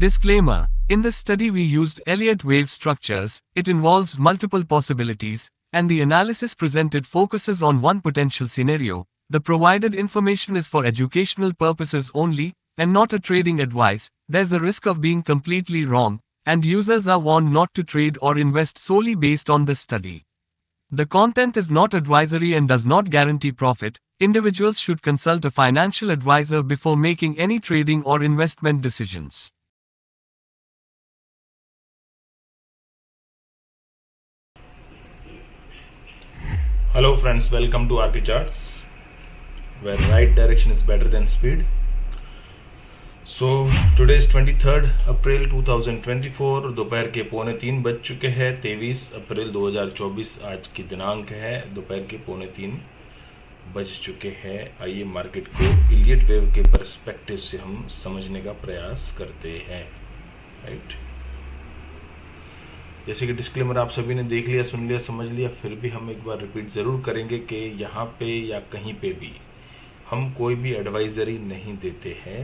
Disclaimer: in this study we used Elliott wave structures. It involves multiple possibilities, and the analysis presented focuses on one potential scenario. The provided information is for educational purposes only, and not a trading advice. There's a risk of being completely wrong, and users are warned not to trade or invest solely based on this study. The content is not advisory and does not guarantee profit. Individuals should consult a financial advisor before making any trading or investment decisions. Hello friends, welcome to RT Charts, where right direction is better than speed. So today is 23rd अप्रैल 2024, दोपहर के 2:45 बज चुके हैं। 23 अप्रैल 2024 आज की दिनांक है। दोपहर के 2:45 बज चुके हैं। आइए मार्केट को इलियट वेव के पर्सपेक्टिव से हम समझने का प्रयास करते हैं। राइट, जैसे कि डिस्क्लेमर आप सभी ने देख लिया, सुन लिया, समझ लिया, फिर भी हम एक बार रिपीट ज़रूर करेंगे कि यहाँ पे या कहीं पे भी हम कोई भी एडवाइजरी नहीं देते हैं।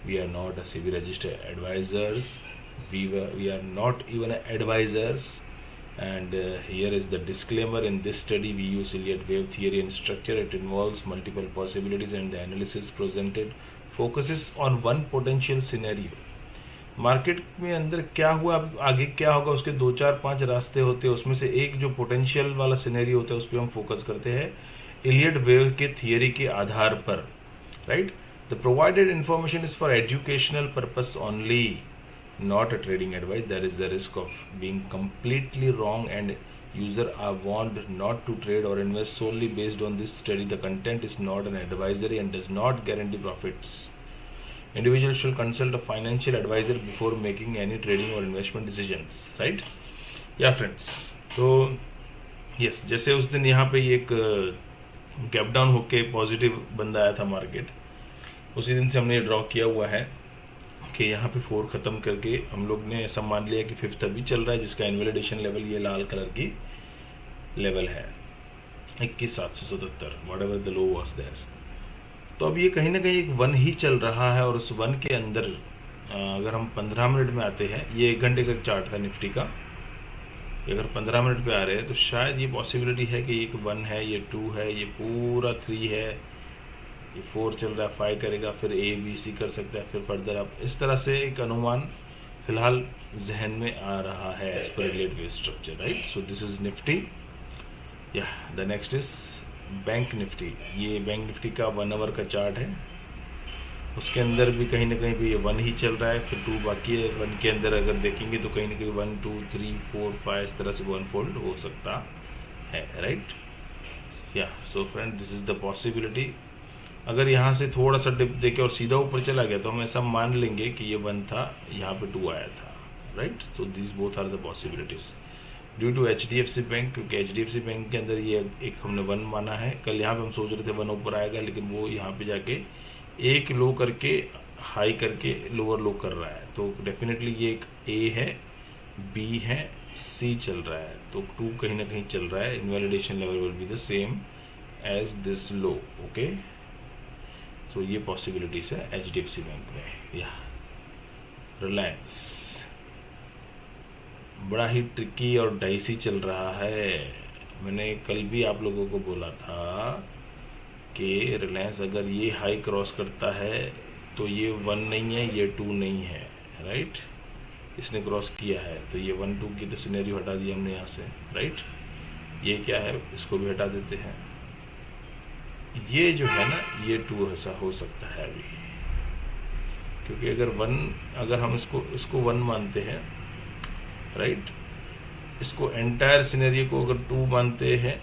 We are not a SEBI registered advisors, we are not even advisors, and here is the disclaimer. In this study we use Elliott wave theory and structure. It involves multiple possibilities and the analysis presented focuses on one potential scenario. Market में अंदर क्या हुआ, आगे क्या होगा, उसके 2 4 5 रास्ते होते हैं। उसमें से एक जो पोटेंशियल वाला सिनेरियो होता है उस पर हम फोकस करते हैं इलियट वेव के थियरी के आधार पर। Right, the provided information is for educational purpose only, not a trading advice. There is the risk of being completely wrong and user are warned not to trade or invest solely based on this study. The content is not an advisory and does not guarantee profits. Individuals should consult a financial advisor before making any trading or investment decisions. Right? Yeah friends, तो yes, जैसे उस दिन यहाँ पे एक gap down होके positive बंदा आया था मार्केट, उसी दिन से हमने ड्रॉ किया हुआ है कि यहाँ पे 4 ख़त्म करके हम लोग ने ऐसा मान लिया कि 5th अभी चल रहा है, जिसका इन्वैलिडेशन लेवल ये लाल कलर की लेवल है 21,777, whatever the low was there. तो अब ये कहीं ना कहीं एक 1 ही चल रहा है और उस 1 के अंदर अगर हम 15 मिनट में आते हैं, ये 1 घंटे का चार्ट था निफ्टी का, अगर 15 मिनट पे आ रहे हैं तो शायद ये पॉसिबिलिटी है कि एक 1 है, ये 2 है, ये पूरा 3 है, ये 4 चल रहा है, 5 करेगा, फिर A B C कर सकता है, फिर फर्दर आप इस तरह से एक अनुमान फिलहाल जहन में आ रहा है as per Elliott wave structure. Right, so this is Nifty. या the next is bank Nifty. ये बैंक निफ्टी का 1 आवर का चार्ट है, उसके अंदर भी कहीं ना कहीं भी ये 1 ही चल रहा है, फिर 2 बाकी है। 1 के अंदर अगर देखेंगे तो कहीं ना कहीं 1 2 3 4 5 इस तरह से 1 फोल्ड हो सकता है। राइट, या so friend this is the possibility. अगर यहाँ से थोड़ा सा डिप देके और सीधा ऊपर चला गया तो हम ऐसा मान लेंगे कि ये 1 था, यहाँ पे 2 आया था। Right, so this both are the possibilities due to HDFC bank, क्योंकि HDFC बैंक के अंदर ये एक हमने 1 माना है। कल यहाँ पे हम सोच रहे थे 1 ऊपर आएगा, लेकिन वो यहाँ पे जाके एक लो करके हाई करके लोअर लो कर रहा है, तो डेफिनेटली ये एक A है, B है, C चल रहा है, तो 2 कहीं ना कहीं चल रहा है। Invalidation level will be the same as this low. Okay, तो ये पॉसिबिलिटीज है HDFC बैंक में। या रिलायंस बड़ा ही ट्रिकी और डाइसी चल रहा है। मैंने कल भी आप लोगों को बोला था कि रिलायंस अगर ये हाई क्रॉस करता है तो ये 1 नहीं है, ये 2 नहीं है। राइट, इसने क्रॉस किया है तो ये 1 2 की तो सिनेरियो हटा दिया हमने यहाँ से। राइट, ये क्या है, इसको भी हटा देते हैं। ये जो है ना, ये 2 ऐसा हो सकता है अभी, क्योंकि अगर हम इसको 1 मानते हैं, राइट, इसको एंटायर सिनेरियो को अगर 2 मानते हैं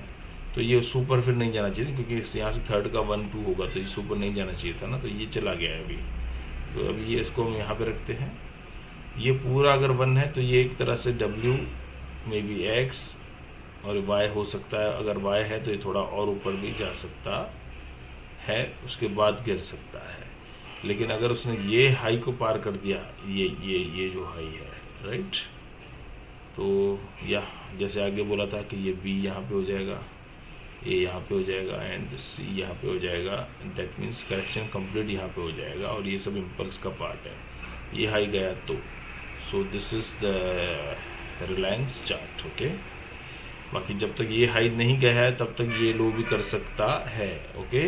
तो ये सुपर फिर नहीं जाना चाहिए, क्योंकि यहाँ से 3rd का 1 2 होगा तो ये सुपर नहीं जाना चाहिए था ना, तो ये चला गया है अभी। तो अभी ये इसको हम यहाँ पे रखते हैं। ये पूरा अगर 1 है तो ये एक तरह से W में भी X और Y हो सकता है। अगर Y है तो ये थोड़ा और ऊपर भी जा सकता है, उसके बाद गिर सकता है। लेकिन अगर उसने ये हाई को पार कर दिया, ये जो हाई है, राइट, तो या जैसे आगे बोला था कि ये B यहाँ पे हो जाएगा, A यहाँ पे हो जाएगा एंड C यहाँ पे हो जाएगा। दैट मीन्स करेक्शन कंप्लीट यहाँ पे हो जाएगा और ये सब इम्पल्स का पार्ट है। ये हाई गया तो सो this is the Reliance chart. Okay, बाकी जब तक ये हाई नहीं गया है तब तक ये लो भी कर सकता है। ओके,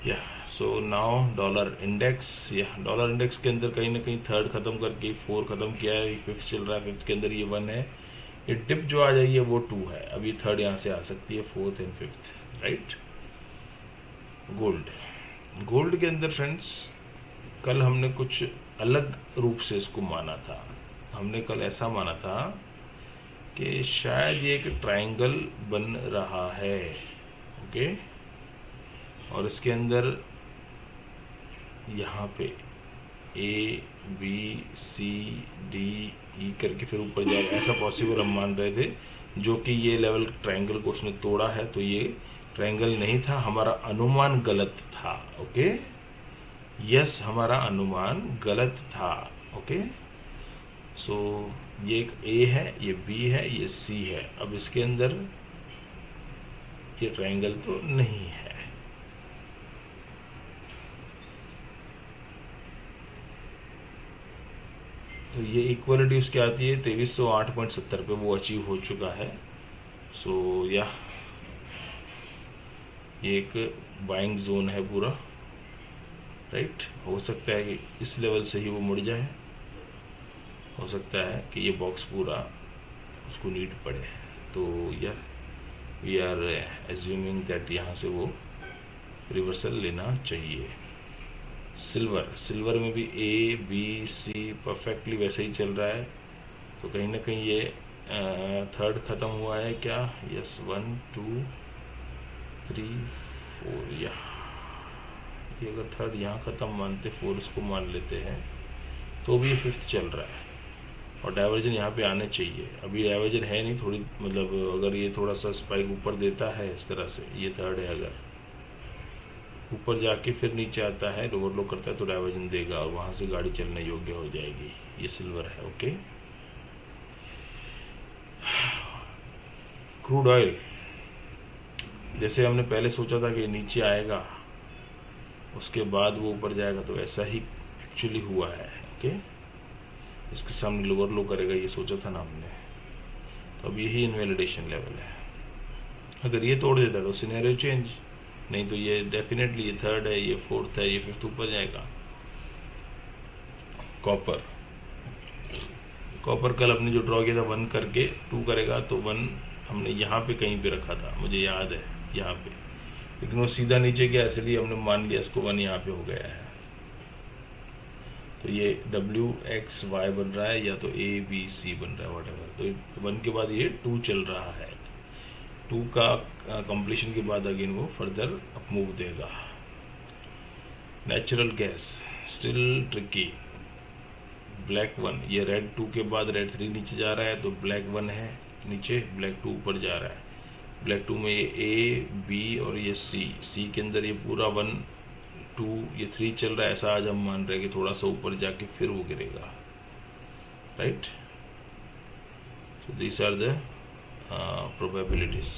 या सो नाउ डॉलर इंडेक्स, या डॉलर इंडेक्स के अंदर कहीं ना कहीं थर्ड खत्म करके फोर खत्म किया है, फिफ्थ चल रहा है, फिफ्थ के अंदर ये वन है, ये टिप जो आ जाएगी वो टू है, अब ये थर्ड यहाँ से आ सकती है, fourth and fifth, right. Gold के अंदर फ्रेंड्स कल हमने कुछ अलग रूप से इसको माना था। हमने कल ऐसा माना था कि शायद ये एक ट्रायंगल बन रहा है। ओके, और इसके अंदर यहाँ पे A B C D E करके फिर ऊपर जाएगा, ऐसा पॉसिबल हम मान रहे थे, जो कि ये लेवल ट्रायंगल को उसने तोड़ा है, तो ये ट्रायंगल नहीं था, हमारा अनुमान गलत था। ओके, यस, हमारा अनुमान गलत था। ओके, सो ये एक ए है, ये बी है, ये सी है, अब इसके अंदर ये ट्रायंगल तो नहीं है। तो ये इक्वलिटी उसकी आती है 2308.70 पे, वो अचीव हो चुका है। सो या ये एक बाइंग जोन है पूरा, राइट। हो सकता है कि इस लेवल से ही वो मुड़ जाए, हो सकता है कि ये बॉक्स पूरा उसको नीड पड़े, तो या वी आर एज्यूमिंग दैट यहाँ से वो रिवर्सल लेना चाहिए। सिल्वर में भी ए बी सी परफेक्टली वैसे ही चल रहा है, तो कहीं ना कहीं ये थर्ड ख़त्म हुआ है क्या? यस, 1 2 3 4, या ये अगर थर्ड यहाँ ख़त्म मानते, फोर इसको मान लेते हैं, तो भी ये फिफ्थ चल रहा है और डाइवर्जन यहाँ पे आने चाहिए। अभी डाइवर्जन है नहीं, थोड़ी मतलब अगर ये थोड़ा सा स्पाइक ऊपर देता है इस तरह से, ये थर्ड है, अगर ऊपर जाके फिर नीचे आता है, ओवरलो करता है, तो डाइवर्जन देगा और वहाँ से गाड़ी चलने योग्य हो जाएगी। ये सिल्वर है। ओके, क्रूड ऑयल जैसे हमने पहले सोचा था कि नीचे आएगा उसके बाद वो ऊपर जाएगा, तो ऐसा ही एक्चुअली हुआ है। ओके, इसके सामने लोअर लो करेगा, ये सोचा था ना हमने, तो अब यही इनवैलिडेशन लेवल है। अगर ये तोड़ देता तो सिनेरियो चेंज, नहीं तो ये डेफिनेटली ये थर्ड है, ये फोर्थ है, ये फिफ्थ ऊपर जाएगा। कॉपर कल अपने जो ड्रॉ किया था 1 करके 2 करेगा, तो 1 हमने यहाँ पे कहीं पे रखा था, मुझे याद है यहाँ पे, लेकिन वो सीधा नीचे गया, इसलिए हमने मान लिया इसको 1 यहाँ पे हो गया है। तो ये डब्ल्यू एक्स वाई बन रहा है, या तो ए बी सी बन रहा है, वट एवर। तो 1 के बाद ये 2 चल रहा है, 2 का कंप्लीशन के बाद अगेन वो फर्दर अप मूव देगा। Natural gas still tricky, black 1, ये रेड 2 के बाद रेड 3 नीचे जा रहा है, तो ब्लैक 1 है नीचे, ब्लैक 2 ऊपर जा रहा है। ब्लैक 2 में ये ए बी और ये सी के अंदर ये पूरा 1 2 ये 3 चल रहा है, ऐसा आज हम मान रहे हैं कि थोड़ा सा ऊपर जाके फिर वो गिरेगा, right. So these are the probabilities.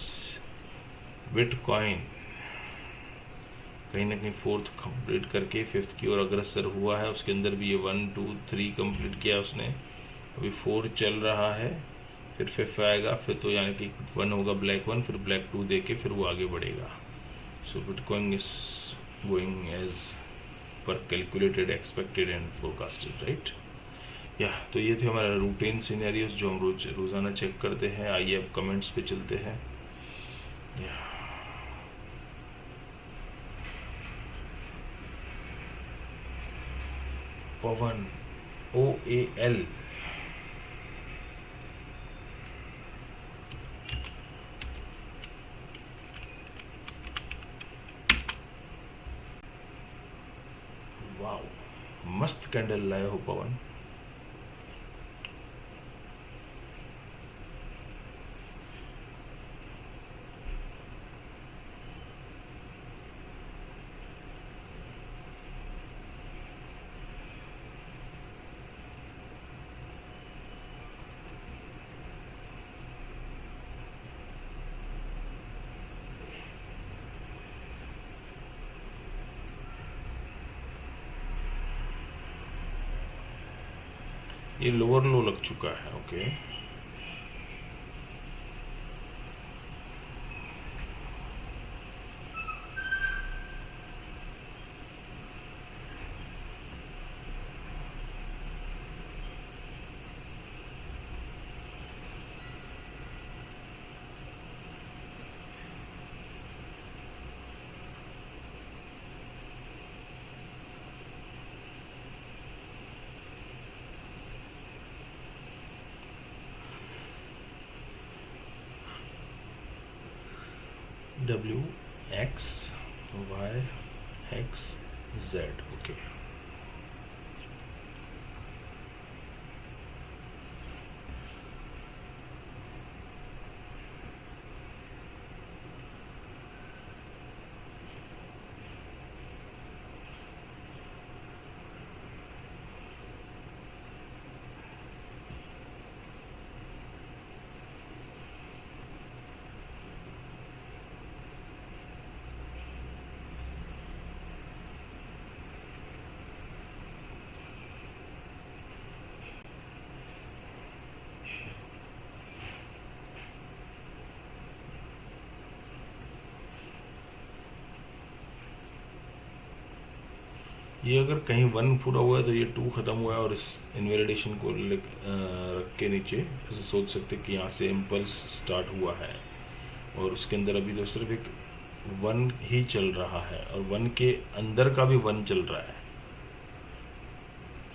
Bitcoin कहीं ना कहीं फोर्थ कंप्लीट करके फिफ्थ की ओर अग्रसर हुआ है, उसके अंदर भी ये 1 2 3 कंप्लीट किया उसने, अभी 4 चल रहा है, फिर फिफ्थ आएगा, फिर तो यानी कि 1 होगा ब्लैक 1, फिर ब्लैक 2 देके फिर वो आगे बढ़ेगा। So bitcoin is going as per calculated, expected and forecasted, right. या तो ये थे हमारे रूटीन सिनेरियोज जो हम रोजाना चेक करते हैं। आइए अब कमेंट्स पे चलते हैं। या पवन OAL वाओ, मस्त कैंडल लाए हो पवन। ये लोअर लो लग चुका है। Okay, W X Y X Z. Okay, ये अगर कहीं वन पूरा हुआ है तो ये टू खत्म हुआ है, और इस इनवैलिडेशन को रख के नीचे ऐसे सोच सकते कि यहाँ से इम्पल्स स्टार्ट हुआ है, और उसके अंदर अभी तो सिर्फ एक वन ही चल रहा है, और वन के अंदर का भी वन चल रहा है,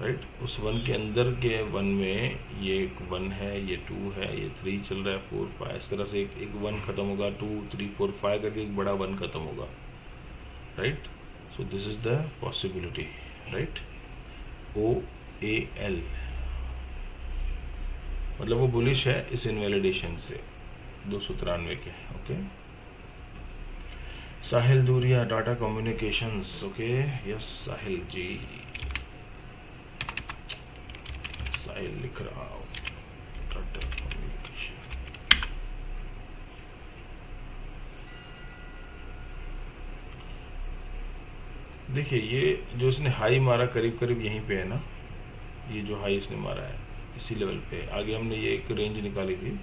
राइट। उस वन के अंदर के वन में ये एक वन है, ये टू है, ये थ्री चल रहा है, फोर फाइव, इस तरह से एक वन खत्म होगा, टू थ्री फोर फाइव करके एक बड़ा वन खत्म होगा, right. So this is the possibility, right? OAL मतलब वो बुलिश है इस इनवैलिडेशन से 293 के। ओके, साहिल दूरिया, डाटा कम्युनिकेशंस। ओके, यस साहिल जी, साहिल लिख रहा हूँ, डाटा कम्युनिकेशन। देखिए ये जो इसने हाई मारा करीब करीब यहीं पे है ना, ये जो हाई इसने मारा है इसी लेवल पे। आगे हमने ये एक रेंज निकाली थी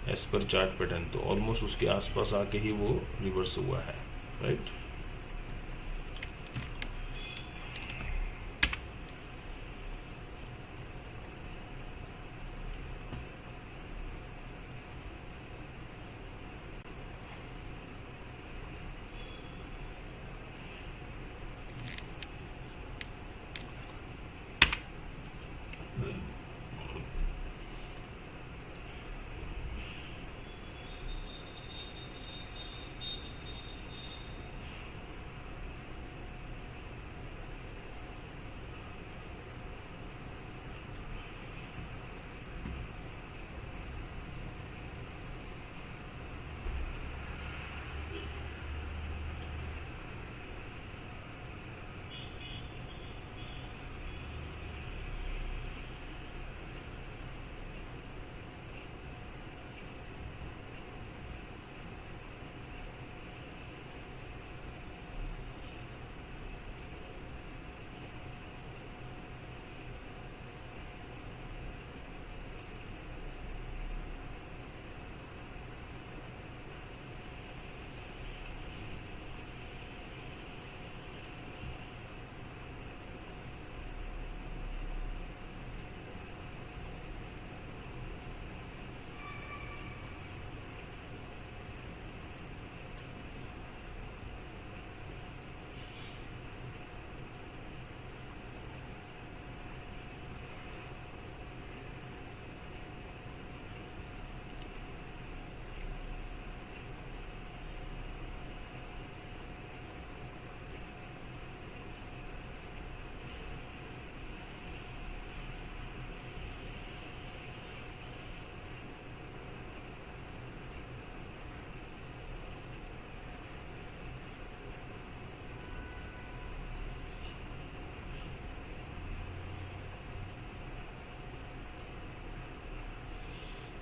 एज पर चार्ट पैटर्न, तो ऑलमोस्ट उसके आसपास आके ही वो रिवर्स हुआ है, राइट।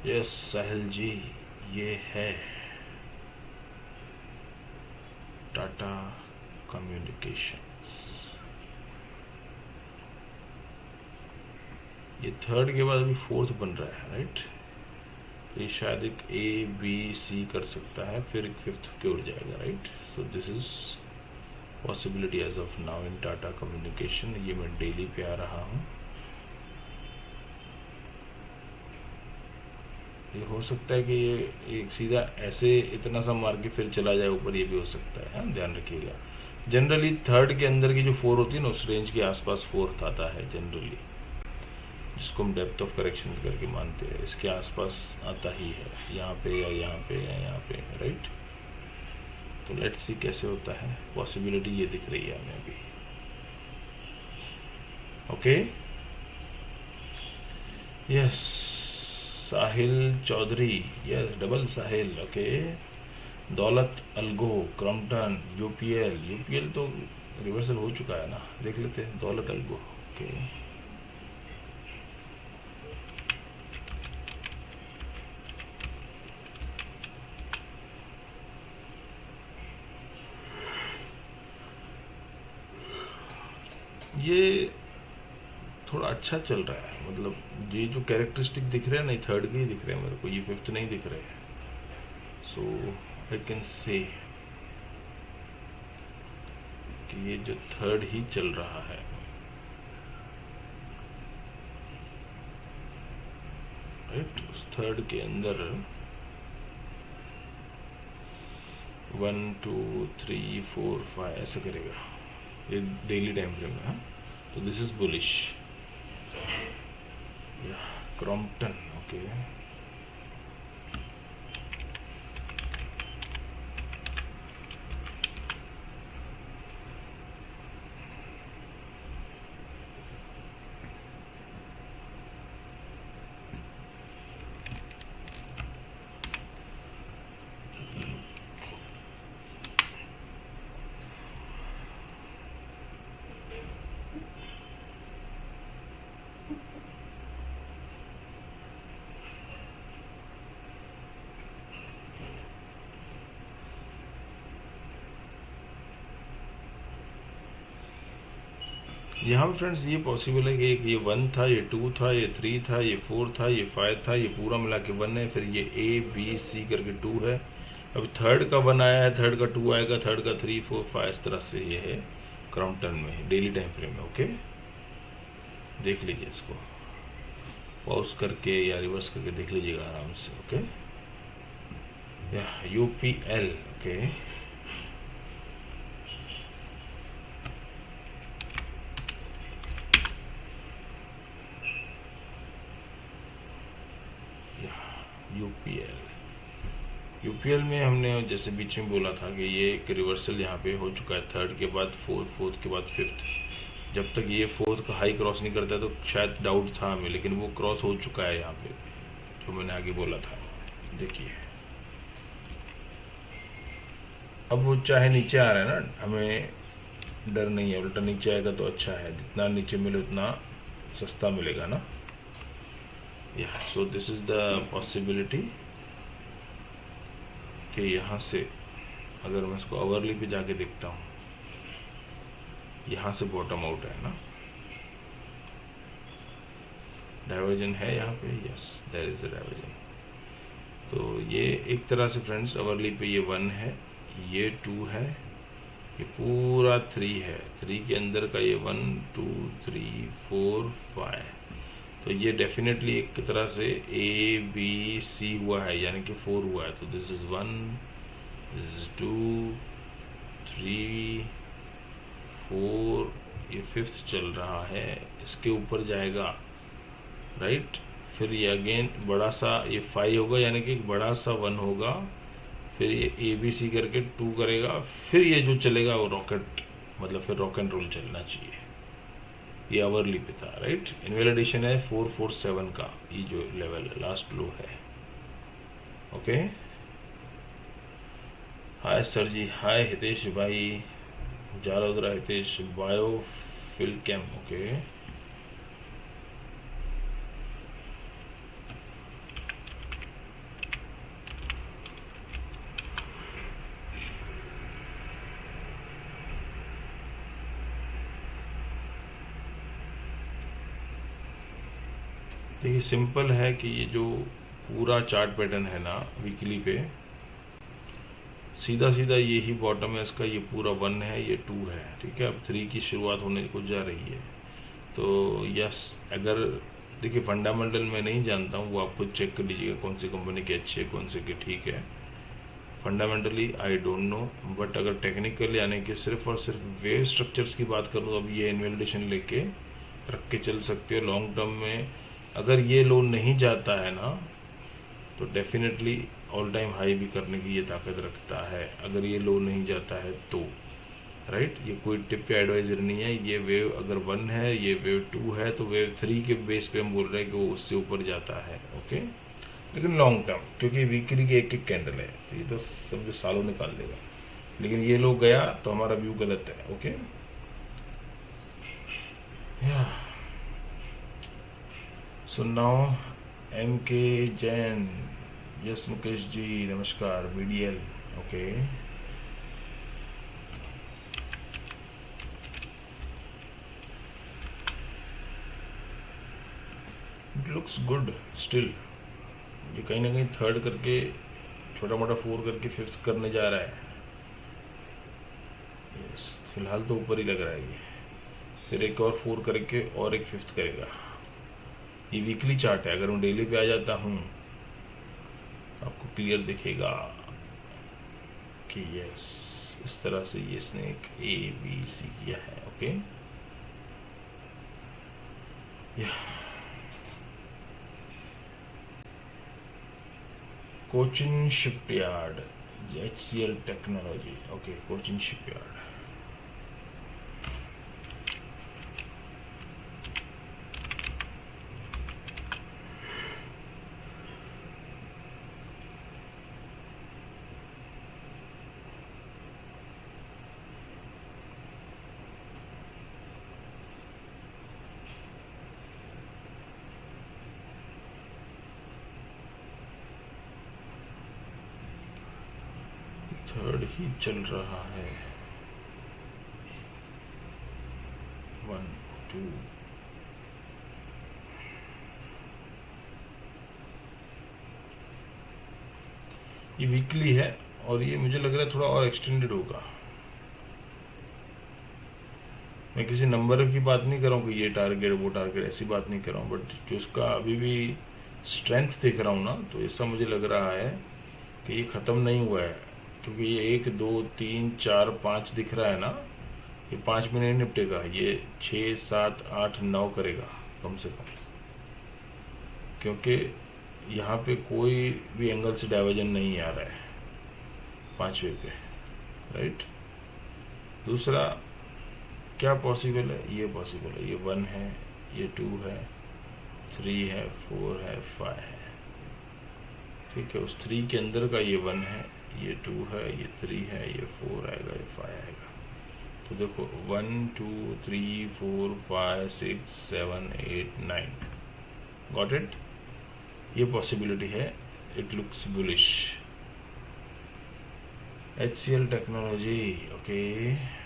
यस साहिल जी, ये है टाटा कम्युनिकेशंस। ये थर्ड के बाद अभी फोर्थ बन रहा है, राइट। तो ये शायद एक ए बी सी कर सकता है, फिर एक फिफ्थ की ओर जाएगा, right. So this is possibility as of now in Tata communication. ये मैं डेली पे आ रहा हूँ। ये हो सकता है कि ये एक सीधा ऐसे इतना सा मार के फिर चला जाए ऊपर, ये भी हो सकता है, हाँ ध्यान रखिएगा। जनरली थर्ड के अंदर की जो फोर होती है ना, उस रेंज के आसपास फोर्थ आता है जनरली, जिसको हम डेप्थ ऑफ करेक्शन करके मानते हैं, इसके आसपास आता ही है, यहाँ पे या यहाँ पे या यहाँ पे, राइट। तो लेट्स सी कैसे होता है। पॉसिबिलिटी ये दिख रही है हमें अभी, ओके। यस, साहिल चौधरी, यस डबल साहिल, ओके। दौलत अलगो, क्रॉम्पटन, यूपीएल। यूपीएल तो रिवर्सल हो चुका है ना, देख लेते हैं। दौलत अलगो, ओके। ये थोड़ा अच्छा चल रहा है, मतलब ये जो कैरेक्टरिस्टिक दिख रहे हैं ना, थर्ड के ही दिख रहे हैं मेरे को, ये फिफ्थ नहीं दिख रहे हैं। सो आई कैन से कि ये जो थर्ड ही चल रहा है, राइट। उस थर्ड के अंदर 1 2 3 4 5 ऐसे करेगा, ये डेली टाइम फ्रेम में, हाँ। तो this is bullish, Crompton, okay. यहाँ पे फ्रेंड्स ये पॉसिबल है कि एक ये 1 था, ये 2 था, ये 3 था, ये 4 था, ये 5 था, ये पूरा मिला के 1 है, फिर ये ए बी सी करके 2 है। अब थर्ड का 1 आया है, थर्ड का 2 आएगा, थर्ड का 3 4 5, इस तरह से ये है क्रॉम्पटन में डेली टाइम फ्रेम में, ओके। देख लीजिए इसको, पॉज करके या रिवर्स करके देख लीजिएगा आराम से, ओके। या यूपीएल, ओके। यूपीएल, यूपीएल में हमने जैसे बीच में बोला था कि ये एक रिवर्सल यहाँ पे हो चुका है, थर्ड के बाद फोर्थ, फोर्थ के बाद फिफ्थ। जब तक ये फोर्थ का हाई क्रॉस नहीं करता तो शायद डाउट था हमें, लेकिन वो क्रॉस हो चुका है यहाँ पे, जो मैंने आगे बोला था। देखिए अब वो चाहे नीचे आ रहा है ना, हमें डर नहीं है, उल्टा नीचे आएगा तो अच्छा है, जितना नीचे मिले उतना सस्ता मिलेगा ना। या सो दिस इज द पॉसिबिलिटी कि यहाँ से अगर मैं इसको अवरली पे जाके देखता हूँ, यहाँ से बॉटम आउट है ना, डाइवर्जन है यहाँ पे, yes there is a diversion. तो ये एक तरह से फ्रेंड्स अवरली पे ये 1 है, ये 2 है, ये पूरा 3 है, 3 के अंदर का ये 1 2 3 4 5। तो ये डेफिनेटली एक तरह से ए बी सी हुआ है, यानी कि 4 हुआ है। तो दिस इज 1, दिस इज 2 3 4, ये फिफ्थ चल रहा है, इसके ऊपर जाएगा, राइट। फिर ये अगेन बड़ा सा ये 5 होगा, यानी कि एक बड़ा सा 1 होगा, फिर ये ए बी सी करके 2 करेगा, फिर ये जो चलेगा वो रॉकेट, मतलब फिर रॉक एंड रोल चलना चाहिए। ये आवरली पे था, राइट। इनवैलिडेशन है 447 का, ये जो लेवल लास्ट लो है, okay. Hi sir ji, hi Hitesh भाई, Jalodara Hitesh, bio fil chem, okay. देखिए सिंपल है कि ये जो पूरा चार्ट पैटर्न है ना वीकली पे, सीधा सीधा यही बॉटम है इसका, ये पूरा 1 है, ये 2 है, ठीक है। अब 3 की शुरुआत होने को जा रही है। तो यस, अगर देखिए फंडामेंटल मैं नहीं जानता हूँ, वो आप खुद चेक कर लीजिएगा कौन सी कंपनी के अच्छे कौन से के ठीक है। Fundamentally I don't know, but अगर टेक्निकल यानी कि सिर्फ और सिर्फ वेव स्ट्रक्चर्स की बात करूँ तो अब ये इन्वेलिडेशन लेके रख के चल सकते हो लॉन्ग टर्म में। अगर ये लो नहीं जाता है ना तो डेफिनेटली ऑल टाइम हाई भी करने की ये ताकत रखता है, अगर ये लो नहीं जाता है तो, राइट। ये कोई टिप या एडवाइजर नहीं है। ये वेव अगर 1 है, ये वेव 2 है, तो वेव 3 के बेस पे हम बोल रहे हैं कि वो उससे ऊपर जाता है, ओके। लेकिन लॉन्ग टर्म, क्योंकि वीकली की एक एक कैंडल है तो ये तो समझो सालों निकाल देगा। लेकिन ये लोग गया तो हमारा व्यू गलत है, okay. So now MK Jain, yes Mukesh ji नमस्कार, BDL, okay. It looks good still. ये कहीं ना कहीं थर्ड करके छोटा मोटा 4 करके 5th करने जा रहा है। yes, फिलहाल तो ऊपर ही लग रहा है ये, फिर एक और 4 करके और एक 5th करेगा। ये वीकली चार्ट है, अगर मैं डेली पे आ जाता हूँ आपको क्लियर दिखेगा कि यस इस तरह से ये इसने एक ABC किया है, okay. Cochin shipyard, HCL technology, okay, Cochin shipyard. Third ही चल रहा है, 1 2 ये वीकली है और ये मुझे लग रहा है थोड़ा और एक्सटेंडेड होगा। मैं किसी नंबर की बात नहीं कर रहा हूँ कि ये टारगेट वो टारगेट, ऐसी बात नहीं कर रहा हूँ, बट जो उसका अभी भी स्ट्रेंथ देख रहा हूँ ना, तो ऐसा मुझे लग रहा है कि ये ख़त्म नहीं हुआ है। क्योंकि ये 1 2 3 4 5 दिख रहा है ना, ये 5 में नहीं निपटेगा, ये 6 7 8 9 करेगा कम से कम, क्योंकि यहाँ पे कोई भी एंगल से डाइवर्जन नहीं आ रहा है 5वें पे, राइट। दूसरा क्या पॉसिबल है, ये पॉसिबल है, ये 1 है, ये 2 है, 3 है, 4 है, 5 है, ठीक है। उस 3 के अंदर का ये 1 है, ये 2 है, ये 3 है, ये 4 आएगा, ये 5 आएगा। तो देखो 1 2 3 4 5 6 7 8 9, गॉट इट। ये पॉसिबिलिटी है, it looks bullish. HCL technology, okay.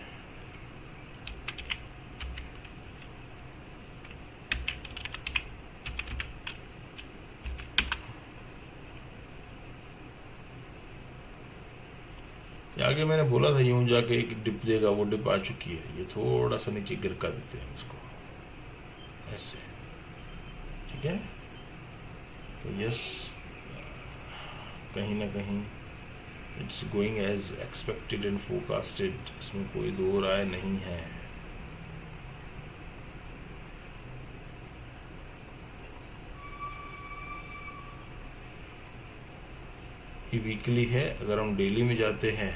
आगे मैंने बोला था यूं जाके एक डिप देगा, वो डिप आ चुकी है, ये थोड़ा सा नीचे गिरका देते हैं उसको ऐसे, ठीक है। तो यस, कहीं ना कहीं it's going as expected and forecasted, इसमें कोई दो राय नहीं है। ये वीकली है, अगर हम डेली में जाते हैं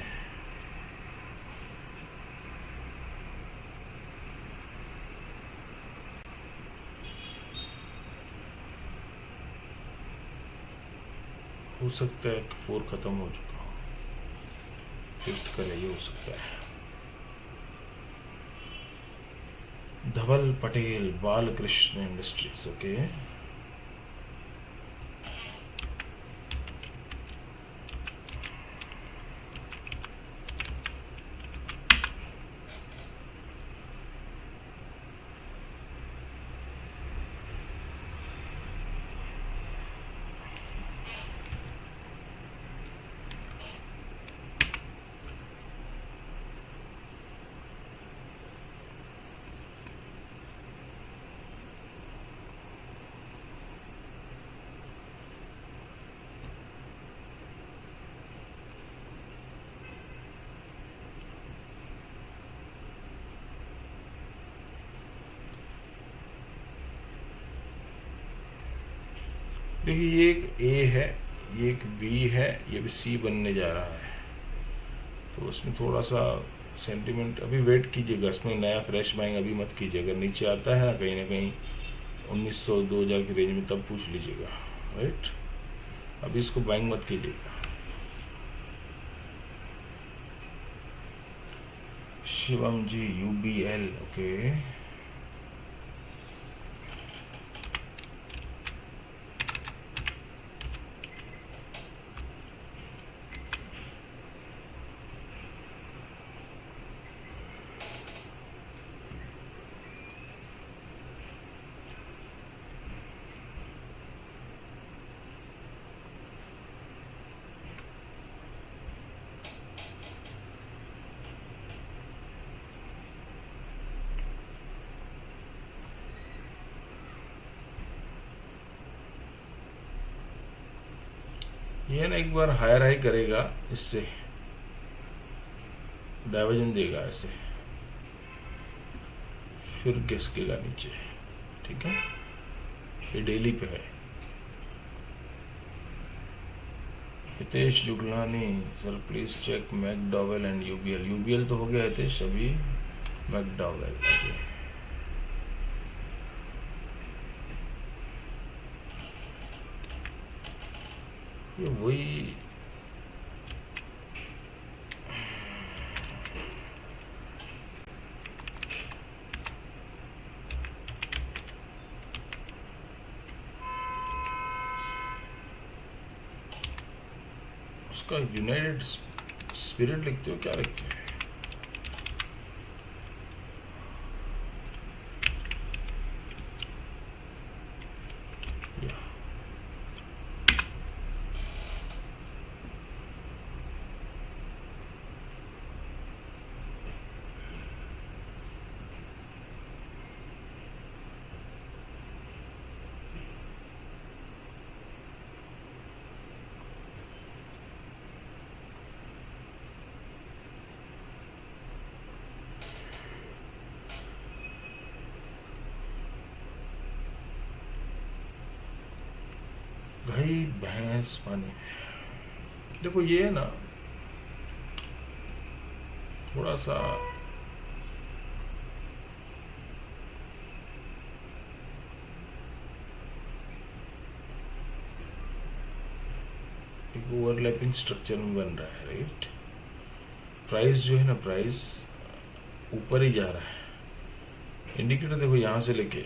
हो सकता है कि 4 खत्म हो चुका हो, 5th का ये हो सकता है। धवल पटेल, बालकृष्ण इंडस्ट्रीज, ओके। देखिए ये एक ए है, ये एक बी है, ये भी सी बनने जा रहा है, तो उसमें थोड़ा सा सेंटीमेंट अभी वेट कीजिएगा, इसमें नया फ्रेश बाइंग अभी मत कीजिए। अगर नीचे आता है ना कहीं 1900 2000 की रेंज में तब पूछ लीजिएगा, राइट। अभी इसको बाइंग मत कीजिएगा। शिवम जी UBL, ओके। ये ना एक बार हायर हाई करेगा, इससे डाइवर्जन देगा ऐसे, फिर खिसकेगा नीचे, ठीक है। ये डेली पे है। Hitesh Juglani, sir please check McDowell and UBL तो हो गया हितेश, अभी मैकडॉवेल। ये वही उसका यूनाइटेड स्पिरिट लिखते हो, क्या लिखते हैं? भाई भैंस पानी। देखो ये है ना थोड़ा सा एक ओवरलैपिंग स्ट्रक्चर में बन रहा है, राइट। प्राइस जो है ना, प्राइस ऊपर ही जा रहा है। इंडिकेटर देखो यहाँ से लेके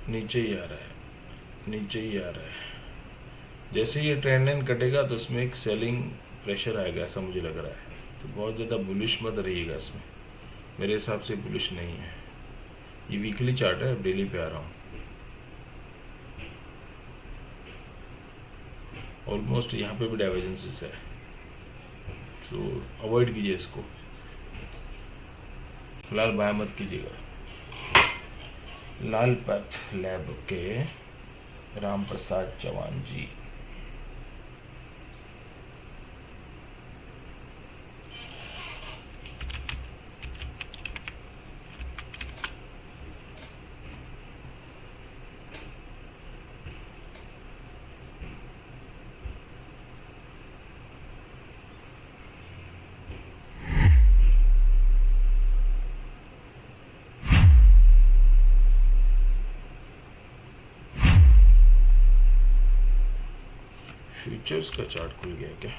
नीचे ही आ रहा है, नीचे ही आ रहा है। जैसे ये ट्रेंड लाइन कटेगा तो इसमें एक सेलिंग प्रेशर आएगा, ऐसा मुझे लग रहा है। तो बहुत ज़्यादा बुलिश मत रहिएगा इसमें, मेरे हिसाब से बुलिश नहीं है। ये वीकली चार्ट है, अब डेली पे आ रहा हूँ। ऑलमोस्ट यहाँ पे भी डाइवर्जेंसेस है, तो अवॉइड कीजिए इसको, फिलहाल बाय मत कीजिएगा। लाल पथ लैब के राम प्रसाद चौहान जी, फ्यूचर्स का चार्ट खुल गया क्या?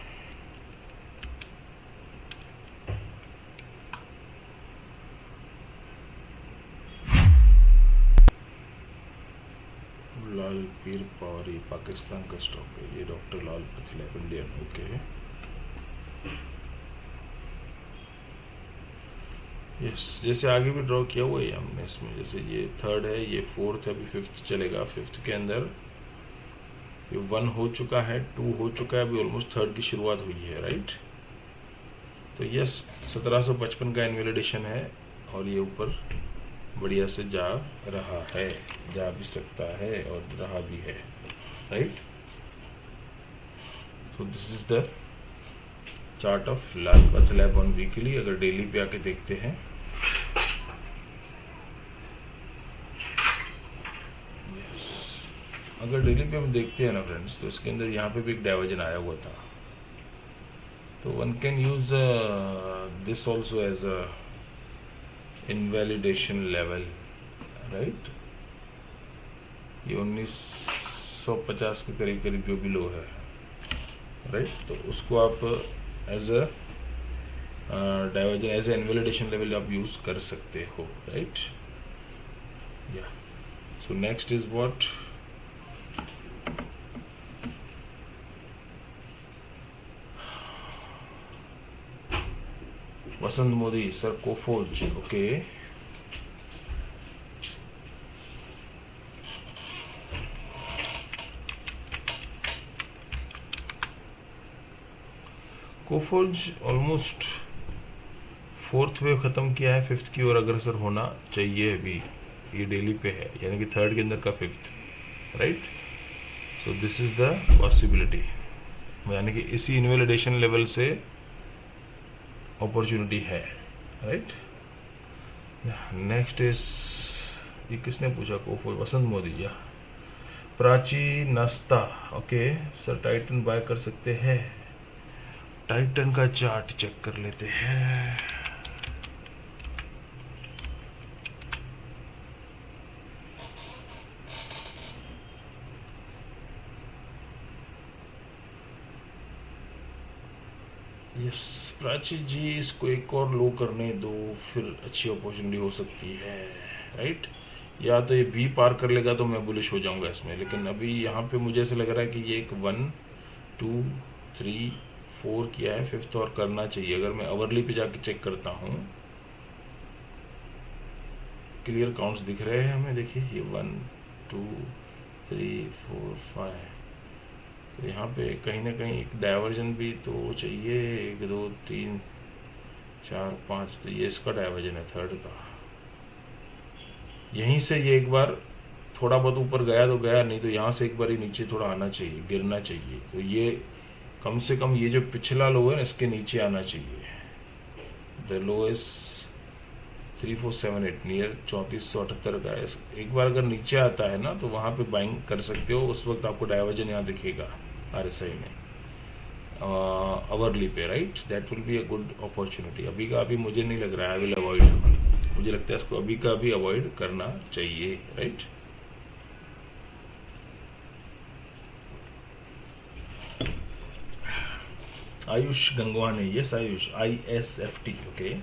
लाल पीर पवारी पाकिस्तान का स्टॉक है, ये डॉक्टर लाल पथिलैब इंडियन, ओके। यस, जैसे आगे भी ड्रॉ किया हुआ है हमने इसमें, जैसे ये थर्ड है, ये फोर्थ है, अभी फिफ्थ चलेगा। फिफ्थ के अंदर ये 1 हो चुका है, 2 हो चुका है, अभी ऑलमोस्ट थर्ड की शुरुआत हुई है, राइट। तो यस 1755 का एनुअल एडिशन है और ये ऊपर बढ़िया से जा रहा है, जा भी सकता है और रहा भी है, right. So this is the chart of Lal Path lab on weekly. अगर डेली पे आके देखते हैं, अगर डेली पे हम देखते हैं ना फ्रेंड्स, तो इसके अंदर यहाँ पे भी एक डाइवर्जन आया हुआ था, तो one can use this also as a invalidation level, right. ये 1950 के करीब करीब जो भी लो है, राइट, तो उसको आप as a divergence, as a invalidation level आप यूज कर सकते हो, राइट। या so next is what, Vasant Modi sir, Coforge, okay. Coforge almost fourth wave खत्म किया है, फिफ्थ की ओर अग्रसर होना चाहिए अभी। ये डेली पे है, यानी कि थर्ड के अंदर का fifth, right. So this is the possibility, यानी कि इसी इनवैलिडेशन लेवल से अपॉर्चुनिटी है, राइट। नेक्स्ट इज, ये किसने पूछा, कोफोज, वसंत मोदी, या प्राची नाश्ता, ओके सर। टाइटन बाय कर सकते हैं, टाइटन का चार्ट चेक कर लेते हैं। यस प्राची जी, इसको एक और लो करने दो, फिर अच्छी अपॉर्चुनिटी हो सकती है, राइट। या तो ये बी पार कर लेगा तो मैं बुलिश हो जाऊंगा इसमें, लेकिन अभी यहाँ पे मुझे ऐसा लग रहा है कि ये एक 1 2 3 4 किया है, फिफ्थ और करना चाहिए। अगर मैं अवरली पे जाके चेक करता हूँ, क्लियर काउंट्स दिख रहे हैं हमें, देखिए ये 1 2 3 4 5, तो यहाँ पे कहीं ना कहीं एक डाइवर्जन भी तो चाहिए, 1 2 3 4 5, तो ये इसका डाइवर्जन है थर्ड का। यहीं से ये एक बार थोड़ा बहुत ऊपर गया तो गया, नहीं तो यहाँ से एक बार ही नीचे थोड़ा आना चाहिए, गिरना चाहिए। तो ये कम से कम ये जो पिछला लो है ना, इसके नीचे आना चाहिए। द लो इज 3478 नियर 3478 का है। एक बार अगर नीचे आता है ना, तो वहां पे बाइंग कर सकते हो, उस वक्त आपको डाइवर्जन यहाँ दिखेगा RSI में, अवरली पे, right. That will be a good opportunity. अभी का अभी मुझे नहीं लग रहा है, आई विल अवॉइड, मुझे लगता है इसको अभी का अभी अवॉइड करना चाहिए, right. Ayush Gangwani, yes Ayush, ISFT, okay.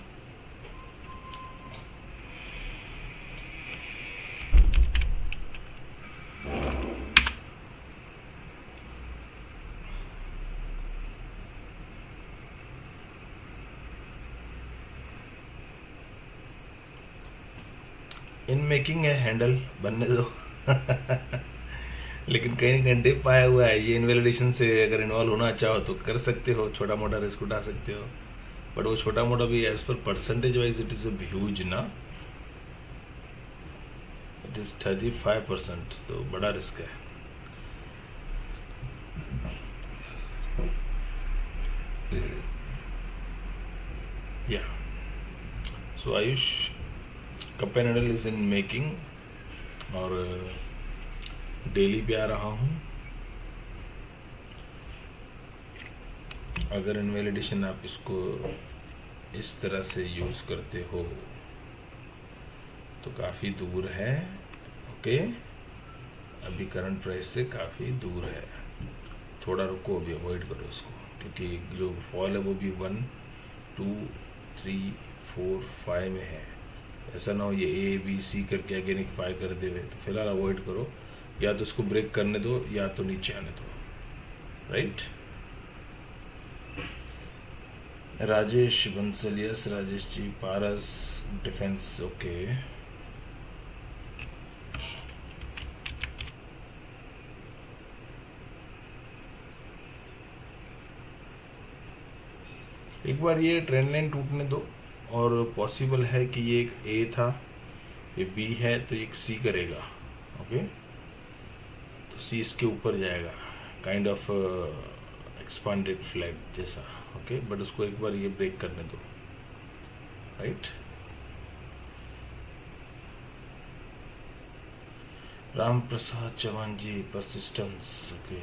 In making है हैंडल, बनने दो लेकिन कहीं ना कहीं डिप आया हुआ है, ये इनवैलिडेशन से अगर इन्वॉल्व होना चाहो तो कर सकते हो, छोटा मोटा रिस्क उठा सकते हो, बट वो छोटा मोटा भी as per percentage wise it is huge ना, इट इज 35%, तो बड़ा रिस्क है। या so Ayush, cup and noodle is in making, और डेली पे आ रहा हूँ। अगर इनवैलिडेशन आप इसको इस तरह से यूज करते हो तो काफ़ी दूर है, ओके। अभी करंट प्राइस से काफ़ी दूर है, थोड़ा रुको, अभी अवॉइड करो इसको, क्योंकि जो फॉल है वो भी 1 2 3 4 5 में है। ऐसा ना हो ये ABC करके अगेन एक 5 कर देवे, तो फिलहाल अवॉइड करो, या तो इसको ब्रेक करने दो या तो नीचे आने दो, राइट। राजेश बंसल, यस राजेश जी, पारस डिफेंस, ओके। एक बार ये ट्रेंड लाइन टूटने दो, और पॉसिबल है कि ये एक A था, ये B है, तो एक C करेगा, ओके। तो C इसके ऊपर जाएगा, काइंड ऑफ एक्सपांडेड फ्लैग जैसा, ओके। बट उसको एक बार ये ब्रेक करने दो, राइट। राम प्रसाद चौहान जी, परसिस्टेंस। ओके,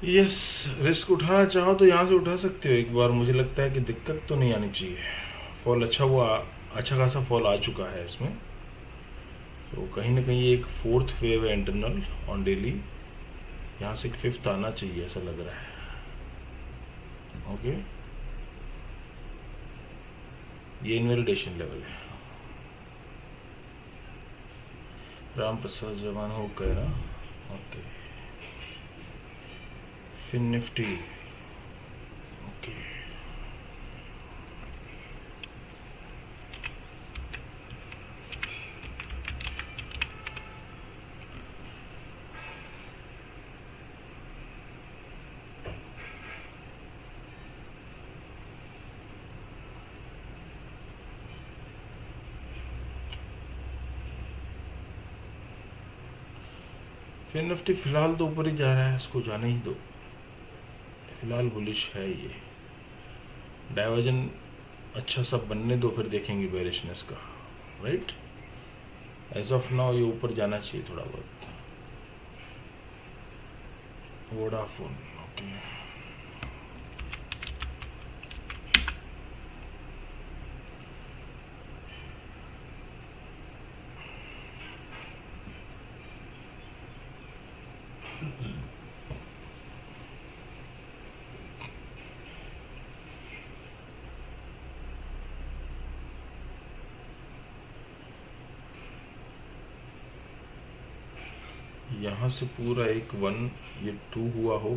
यस, रिस्क उठाना चाहो तो यहाँ से उठा सकते हो एक बार। मुझे लगता है कि दिक्कत तो नहीं आनी चाहिए। फॉल अच्छा हुआ, अच्छा खासा फॉल आ चुका है इसमें। तो कहीं ना कहीं एक फोर्थ वेव है इंटरनल ऑन डेली, यहाँ से एक फिफ्थ आना चाहिए ऐसा लग रहा है। ओके, ये इनवैलिडेशन लेवल है। राम प्रसाद जवान हो गए ना। ओके, फिर निफ्टी। ओके, फिर निफ्टी फिलहाल तो ऊपर ही जा रहा है, इसको जाने ही दो। फिलहाल बुलिश है ये। डाइवर्जन अच्छा सा बनने दो, फिर देखेंगे बेरिशनेस का। राइट, एज ऑफ नाउ ये ऊपर जाना चाहिए थोड़ा बहुत। वोडाफोन। ओके, यहाँ से पूरा एक वन, ये टू हुआ हो।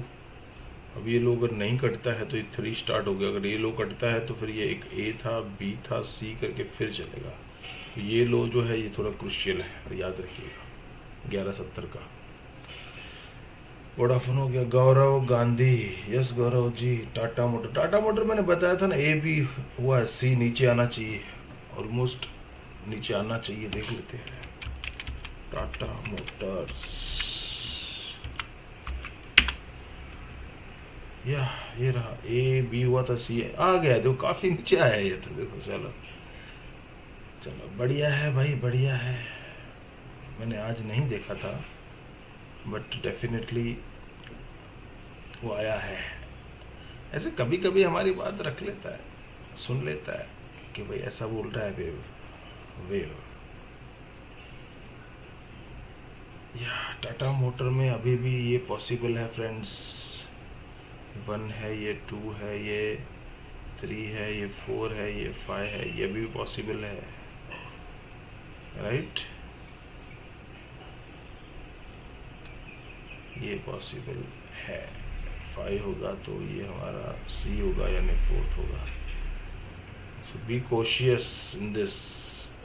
अब ये लो अगर नहीं कटता है तो ये थ्री स्टार्ट हो गया। अगर ये लो कटता है तो फिर ये एक ए था, बी था, सी करके फिर चलेगा। तो ये लो जो है ये थोड़ा क्रुशियल है, तो याद रखिएगा। 1170 का वोडाफोन हो गया। गौरव Gandhi, yes Gaurav ji. Tata motor, Tata motor मैंने बताया था ना, ए भी हुआ है, सी नीचे आना चाहिए, ऑलमोस्ट नीचे आना चाहिए। देख लेते हैं टाटा मोटर्स। या ये रहा, ए बी हुआ था, सी आ गया। देखो काफी नीचे आया ये तो। देखो चलो चलो, बढ़िया है भाई, बढ़िया है। मैंने आज नहीं देखा था, बट डेफिनेटली वो आया है। ऐसे कभी कभी हमारी बात रख लेता है, सुन लेता है कि भाई ऐसा बोल रहा है वेव। वेव या टाटा मोटर में अभी भी ये पॉसिबल है फ्रेंड्स। वन है ये, टू है ये, 3 है, ये 4 है, ये 5 है, ये भी पॉसिबल है, राइट? ये पॉसिबल है। 5 होगा तो ये हमारा सी होगा यानी फोर्थ होगा। So be cautious in this,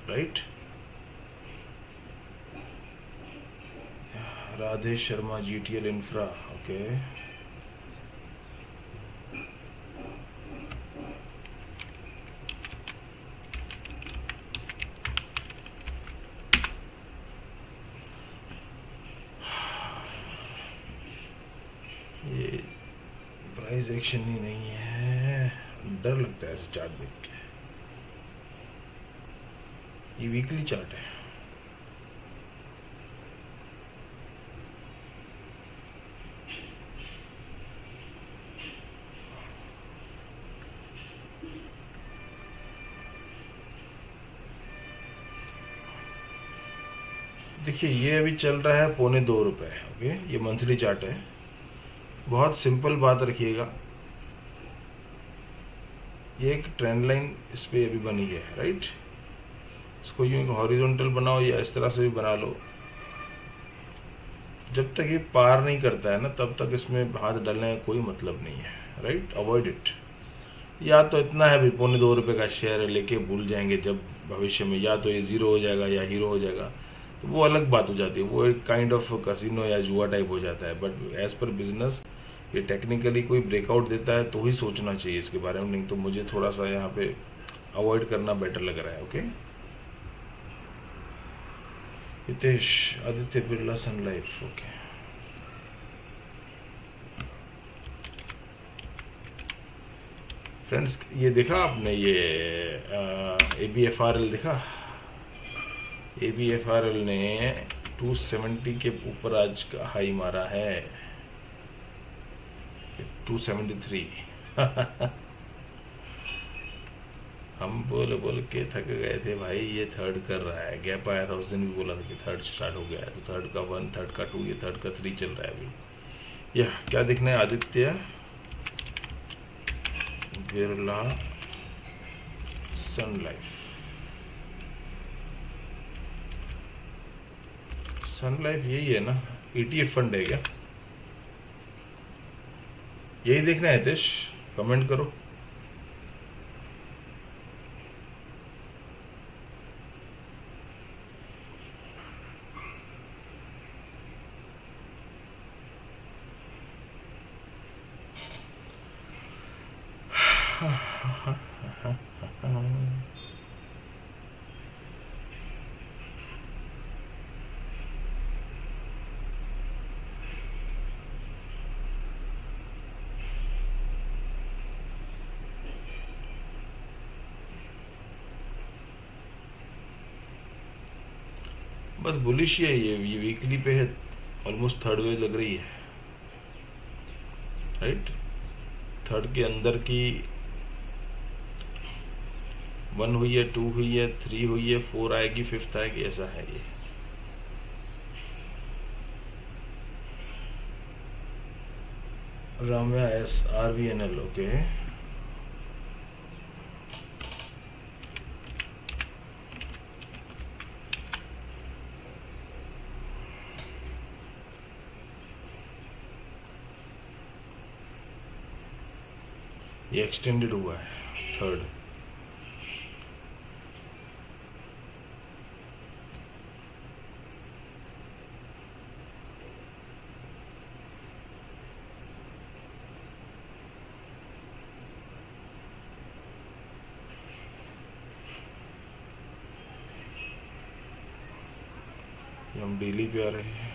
right? Radhe Sharma, GTL infra, okay. ये प्राइस एक्शन ही नहीं है, डर लगता है ऐसे चार्ट देख के। ये वीकली चार्ट है। देखिए ये अभी चल रहा है ₹2.25, ओके। ये मंथली चार्ट है। बहुत सिंपल बात रखिएगा, ये एक ट्रेंड लाइन इस पे अभी बनी है, राइट? इसको यूं हॉरिजॉन्टल बनाओ या इस तरह से भी बना लो। जब तक ये पार नहीं करता है ना, तब तक इसमें हाथ डालने का कोई मतलब नहीं है, राइट? Avoid it. या तो इतना है भी ₹2.25 का शेयर है, लेके भूल जाएंगे जब भविष्य में, या तो ये ज़ीरो हो जाएगा या हीरो हो जाएगा, तो वो अलग बात हो जाती है। वो एक काइंड ऑफ कसिनो या जुआ टाइप हो जाता है। बट एज पर बिजनेस ये टेक्निकली कोई ब्रेकआउट देता है तो ही सोचना चाहिए इसके बारे में, नहीं तो मुझे थोड़ा सा यहाँ पे अवॉइड करना बेटर लग रहा है, ओके। हितेश, आदित्य बिरला, सन लाइफ, ओके। फ्रेंड्स, ये देखा आपने ये ABFRL देखा? ABFRL ने 270 के ऊपर आज का हाई मारा है, 273। हम बोल के थक गए थे भाई, ये थर्ड कर रहा है, गैप आया था उस दिन भी बोला था कि थर्ड स्टार्ट हो गया है, तो थर्ड का 1, थर्ड का 2, ये थर्ड का 3 चल रहा है अभी। यह क्या दिखना है? आदित्य बिरला, सन लाइफ। सन लाइफ यही है ना? ETF फंड है क्या? यही देखना है हितेश? कमेंट करो। बस बुलिश ही है ये वीकली पे है, ऑलमोस्ट थर्ड वेव लग रही है, राइट? थर्ड के अंदर की 1 हुई है, 2 हुई है, 3 हुई है, 4 आएगी, 5th आएगी, ऐसा है ये। Ramya SRVNL, okay. ये एक्सटेंडेड हुआ है थर्ड। हम डेली पे आ रहे हैं।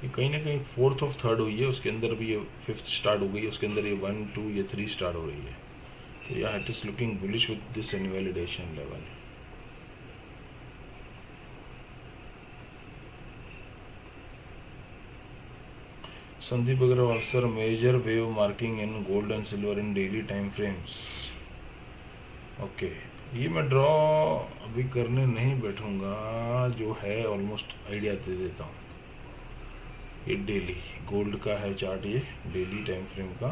ये कहीं ना कहीं 4th ऑफ थर्ड हुई है, उसके अंदर भी ये 5th स्टार्ट हो गई है, उसके अंदर ये 1, 2, ये 3 स्टार्ट हो रही है। तो या it is looking bullish with this invalidation level. Sandeep Agarwal sir, major wave marking in gold and silver in daily time frames. Okay, ये मैं ड्रॉ अभी करने नहीं बैठूंगा, जो है ऑलमोस्ट आइडिया दे देता हूँ। ये डेली गोल्ड का है चार्ट, ये डेली टाइम फ्रेम का।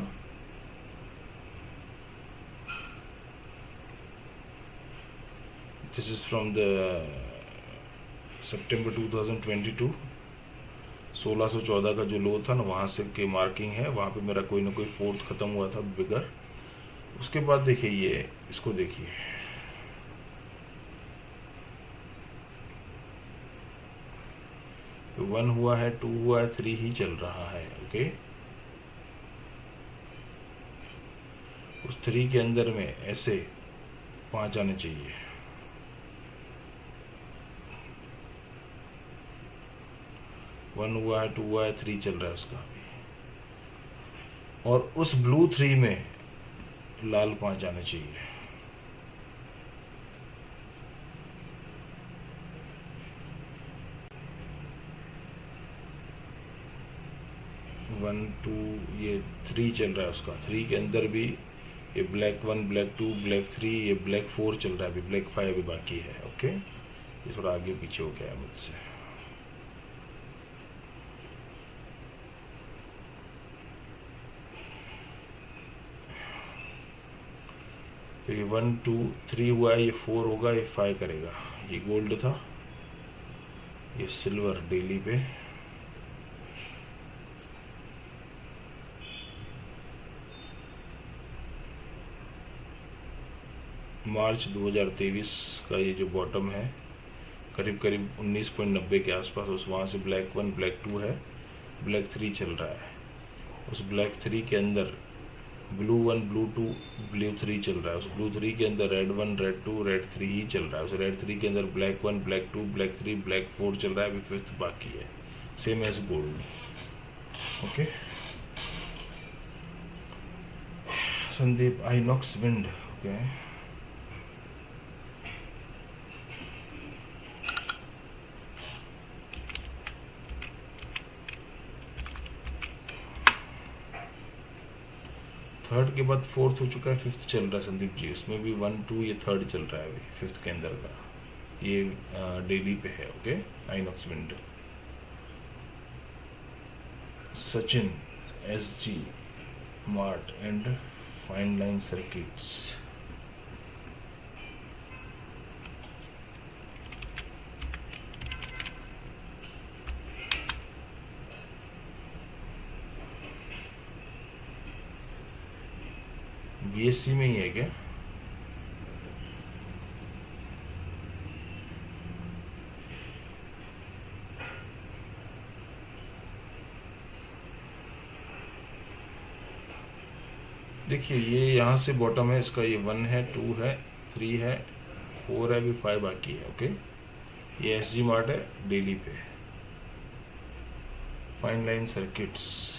This is from the September 2022, 1614 का जो लो था ना, वहाँ से के मार्किंग है। वहाँ पे मेरा कोई ना कोई फोर्थ ख़त्म हुआ था बिगर। उसके बाद देखिए ये, इसको देखिए, वन हुआ है, टू हुआ है, थ्री ही चल रहा है। ओके, उस थ्री के अंदर में ऐसे पांच आने चाहिए। वन हुआ है, टू हुआ है, थ्री चल रहा है उसका भी। और उस ब्लू थ्री में लाल पांच आने चाहिए। वन टू, ये थ्री चल रहा है उसका। थ्री के अंदर भी ये black one, black two, black three, ये ब्लैक फोर चल रहा है अभी, ब्लैक फाइव अभी बाकी है। ओके, ये थोड़ा आगे पीछे हो गया है मुझसे। तो ये वन टू थ्री हुआ है, ये फोर होगा, ये फाइव करेगा। ये गोल्ड था, ये सिल्वर डेली पे। मार्च 2023 का ये जो बॉटम है, करीब करीब 19.90 के आसपास, उस वहाँ से ब्लैक वन, ब्लैक टू है, ब्लैक थ्री चल रहा है। उस ब्लैक थ्री के अंदर blue one, blue two, blue three चल रहा है। उस ब्लू थ्री के अंदर red one, red two, red three ही चल रहा है। उस रेड थ्री के अंदर black one, black two, black three, black four चल रहा है। अभी फिफ्थ बाकी है, same as gold. Okay, Sandeep Inox wind. Okay, third के बाद फोर्थ हो चुका है, फिफ्थ चल रहा है संदीप जी। उसमें भी वन टू, ये थर्ड चल रहा है अभी फिफ्थ के अंदर का। ये डेली पे है। Okay, INOX wind. Sachin, S G mart and fine line circuits. BSc में ही है क्या? देखिए ये यहाँ से बॉटम है इसका, ये वन है, टू है, थ्री है, फोर है, अभी फाइव बाकी है। ओके, ये एस जी मार्ट है डेली पे, fine line circuits.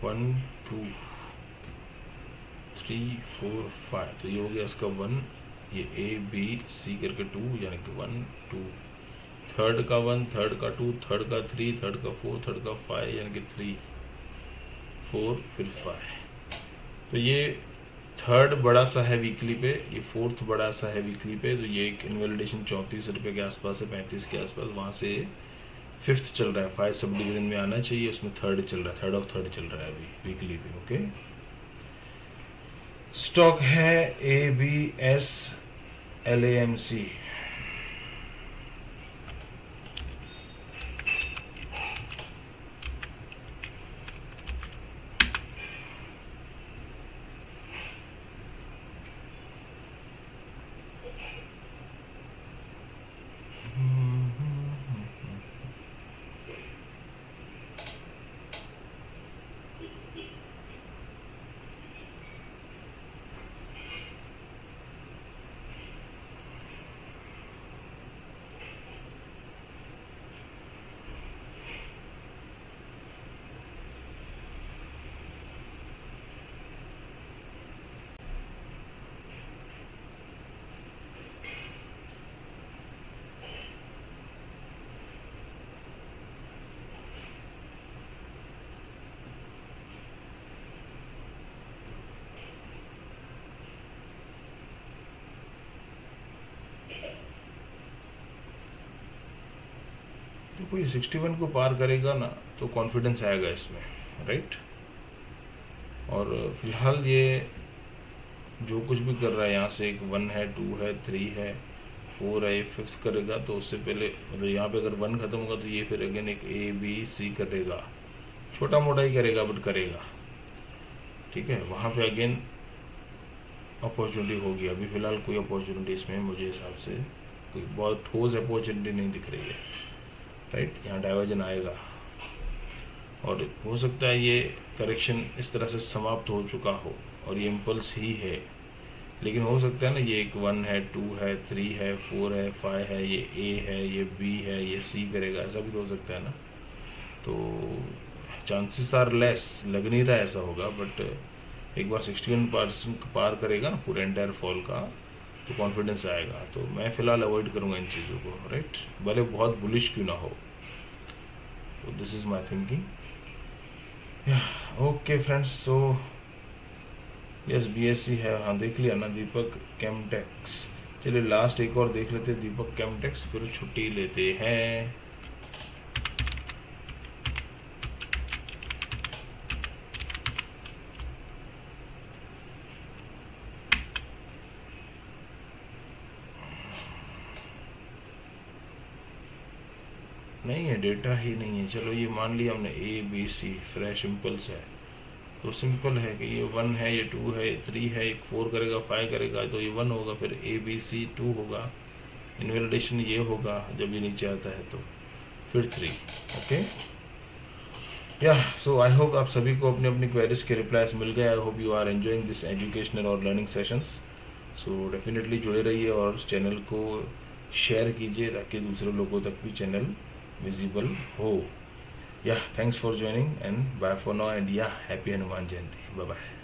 One two three four five, तो ये हो गया इसका वन। ये ए बी सी करके टू, यानी कि वन टू, थर्ड का वन, थर्ड का टू, थर्ड का थ्री, थर्ड का फोर, थर्ड का फाइव, यानी कि थ्री फोर फिर फाइव। तो ये थर्ड बड़ा सा है वीकली पे, ये फोर्थ बड़ा सा है वीकली पे। तो ये एक इनवैलिडेशन 34 रुपये के आसपास है, 35 के आसपास। वहाँ से फिफ्थ चल रहा है, फाइव सब डिवीजन में आना चाहिए, उसमें थर्ड चल रहा है, थर्ड ऑफ थर्ड चल रहा है अभी वीकली पे। ओके, स्टॉक है ABS LAMC। तो कोई 61 को पार करेगा ना तो कॉन्फिडेंस आएगा इसमें, राइट। और फिलहाल ये जो कुछ भी कर रहा है, यहाँ से एक 1 है, 2 है, 3 है, 4 है, ये 5th करेगा, तो उससे पहले मतलब यहाँ पे अगर 1 खत्म होगा तो ये फिर अगेन एक A B C करेगा, छोटा मोटा ही करेगा बट करेगा, ठीक है। वहाँ पे अगेन अपॉर्चुनिटी होगी। अभी फिलहाल कोई अपॉर्चुनिटी इसमें मुझे हिसाब से कोई बहुत ठोस अपॉर्चुनिटी नहीं दिख रही है, राइट। यहाँ डाइवर्जन आएगा और हो सकता है ये करेक्शन इस तरह से समाप्त हो चुका हो और ये इम्पल्स ही है, लेकिन हो सकता है ना ये एक 1 है, 2 है, 3 है, 4 है, 5 है, ये A है, ये B है, ये C करेगा, ऐसा भी तो हो सकता है ना। तो चांसेस आर लेस, लग नहीं रहा ऐसा होगा, बट एक बार 61% पार करेगा ना पूरे एंटायर फॉल का तो कॉन्फिडेंस आएगा। तो मैं फिलहाल अवॉइड करूँगा इन चीज़ों को, राइट, भले बहुत बुलिश क्यों ना हो। तो this is my thinking. Okay friends, so yes BSc है, हाँ देख लिया ना, दीपक केमटेक्स। चलिए लास्ट एक और देख लेते हैं दीपक केमटेक्स, फिर छुट्टी लेते हैं। नहीं है, डेटा ही नहीं है। चलो ये मान लिया हमने ABC फ्रेश इम्पल्स है, तो सिंपल है कि ये 1 है, ये 2 है, ये 3 है, एक 4 करेगा, 5 करेगा, तो ये 1 होगा, फिर ABC 2 होगा, इनवैलिडेशन ये होगा जब ये नीचे आता है, तो फिर 3। ओके, या सो आई होप आप सभी को अपनी अपनी क्वेरीज के रिप्लाईज मिल गए। I hope you are enjoying this educational और लर्निंग सेशंस। सो डेफिनेटली जुड़े रहिए और चैनल को शेयर कीजिए ताकि दूसरे लोगों तक भी चैनल विजिबल हो। Yeah, thanks for joining and bye for now, and yeah, happy Hanuman Jayanti. Bye bye.